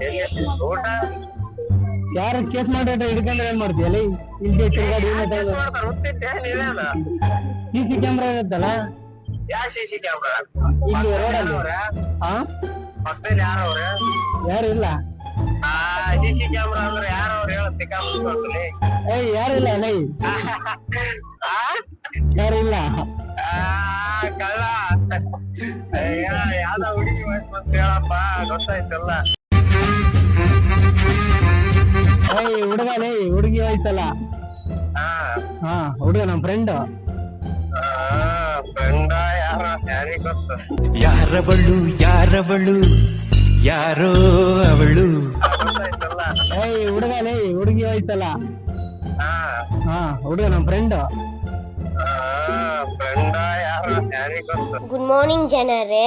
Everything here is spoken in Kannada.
ಎಲ್ಲಿ ಊಟ ಯಾರು ಕೇಸ್ ಮಾಡಿದ್ರೆ ಹಿಡ್ಕೊಂಡ್ರೆ ಏನ್ ಮಾಡ್ತೀಯಲ್ಲ ಇಲ್ಲಿ ತಿರ್ಗಾಡಿ ಗೊತ್ತಿದ್ದೆ ನೀವೇನ CC ಕ್ಯಾಮ್ರಾ ಇರುತ್ತಲ್ಲ ಯಾ ಸಿಸಿ ಕ್ಯಾಮ್ರಾ ಇಲ್ಲಿ ರೋಡಲ್ಲಿ ಹಾ ಪಕ್ಕದಲ್ಲಿ ಯಾರವ್ರ ಯಾರು ಇಲ್ಲ ಸಿಸಿ ಕ್ಯಾಮ್ರಾ ಅಂದ್ರೆ ಯಾರವ್ರು ಹೇಳತ್ತೆ ಯಾರು ಇಲ್ಲ ನೈ ಯಾರು ಇಲ್ಲ ಕಳ್ಳ ಯಾವ್ದ ಹುಡುಗಿ ವಯಸ್ಸು ಅಂತ ಹೇಳಪ್ಪ ಗೊತ್ತಾಯ್ತಲ್ಲ ಹುಡುಗ ಹುಡುಗಿ ಹೋಯ್ತಲ್ಲ ಹಾ ಹುಡುಗ ನಮ್ ಫ್ರೆಂಡ್ ಫ್ರೆಂಡ ಯಾರಿಗ ಗೊತ್ತು ಯಾರವಳು ಯಾರೋ ಅವಳು ಗೊತ್ತಾಯ್ತಲ್ಲ ಹುಡುಗ ಹುಡುಗಿ ಹೋಯ್ತಲ್ಲ ಹಾ ಹುಡುಗ ನಮ್ ಫ್ರೆಂಡ್ ಫ್ರೆಂಡ ಯಾರಿಗ ಗೊತ್ತು ಗುಡ್ ಮಾರ್ನಿಂಗ್ ಜನರೇ